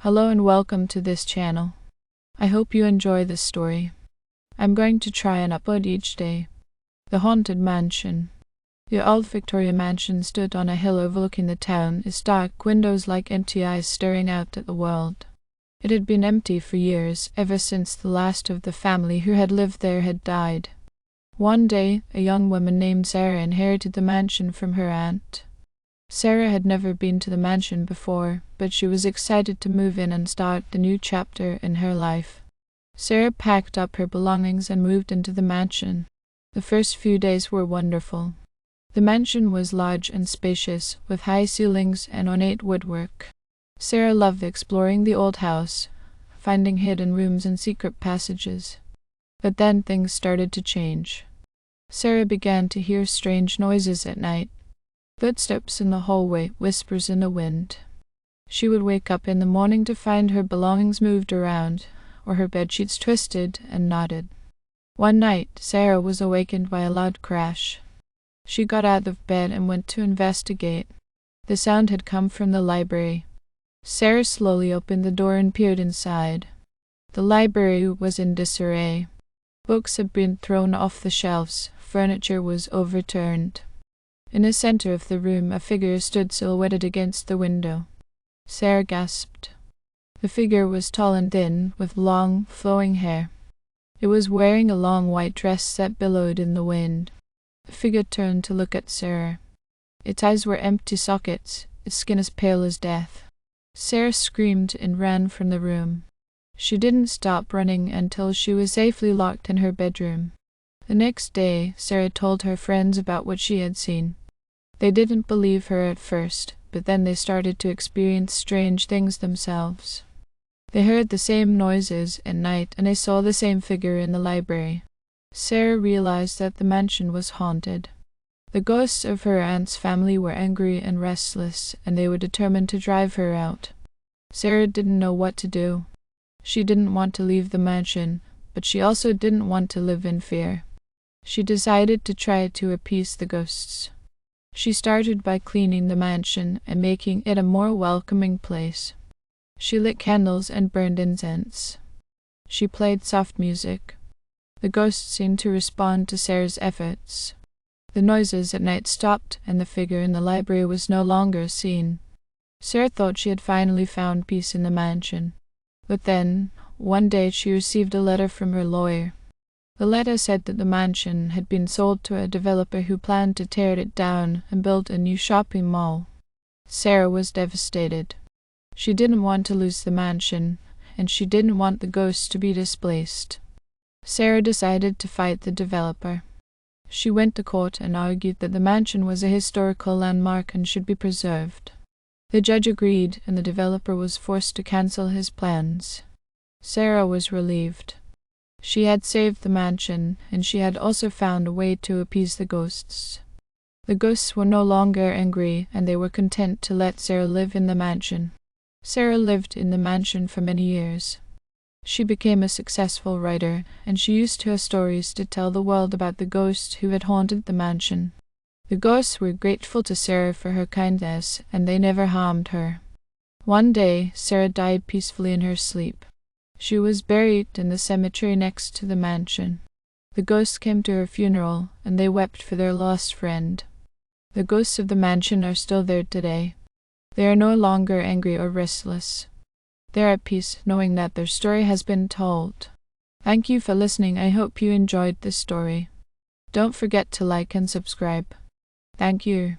Hello and welcome to this channel. I hope you enjoy this story. I'm going to try and upload each day. The Haunted Mansion. The old Victoria mansion stood on a hill overlooking the town, its dark windows like empty eyes staring out at the world. It had been empty for years, ever since the last of the family who had lived there had died. One day, a young woman named Sarah inherited the mansion from her aunt. Sarah had never been to the mansion before, but she was excited to move in and start the new chapter in her life. Sarah packed up her belongings and moved into the mansion. The first few days were wonderful. The mansion was large and spacious, with high ceilings and ornate woodwork. Sarah loved exploring the old house, finding hidden rooms and secret passages. But then things started to change. Sarah began to hear strange noises at night. Footsteps in the hallway, whispers in the wind. She would wake up in the morning to find her belongings moved around, or her bedsheets twisted and knotted. One night, Sarah was awakened by a loud crash. She got out of bed and went to investigate. The sound had come from the library. Sarah slowly opened the door and peered inside. The library was in disarray. Books had been thrown off the shelves, furniture was overturned. In the center of the room, a figure stood silhouetted against the window. Sarah gasped. The figure was tall and thin, with long, flowing hair. It was wearing a long white dress that billowed in the wind. The figure turned to look at Sarah. Its eyes were empty sockets, its skin as pale as death. Sarah screamed and ran from the room. She didn't stop running until she was safely locked in her bedroom. The next day, Sarah told her friends about what she had seen. They didn't believe her at first, but then they started to experience strange things themselves. They heard the same noises at night, and they saw the same figure in the library. Sarah realized that the mansion was haunted. The ghosts of her aunt's family were angry and restless, and they were determined to drive her out. Sarah didn't know what to do. She didn't want to leave the mansion, but she also didn't want to live in fear. She decided to try to appease the ghosts. She started by cleaning the mansion and making it a more welcoming place. She lit candles and burned incense. She played soft music. The ghosts seemed to respond to Sarah's efforts. The noises at night stopped, and the figure in the library was no longer seen. Sarah thought she had finally found peace in the mansion. But then, one day she received a letter from her lawyer. The letter said that the mansion had been sold to a developer who planned to tear it down and build a new shopping mall. Sarah was devastated. She didn't want to lose the mansion, and she didn't want the ghosts to be displaced. Sarah decided to fight the developer. She went to court and argued that the mansion was a historical landmark and should be preserved. The judge agreed, and the developer was forced to cancel his plans. Sarah was relieved. She had saved the mansion, and she had also found a way to appease the ghosts. The ghosts were no longer angry, and they were content to let Sarah live in the mansion. Sarah lived in the mansion for many years. She became a successful writer, and she used her stories to tell the world about the ghosts who had haunted the mansion. The ghosts were grateful to Sarah for her kindness, and they never harmed her. One day, Sarah died peacefully in her sleep. She was buried in the cemetery next to the mansion. The ghosts came to her funeral, and they wept for their lost friend. The ghosts of the mansion are still there today. They are no longer angry or restless. They are at peace, knowing that their story has been told. Thank you for listening. I hope you enjoyed this story. Don't forget to like and subscribe. Thank you.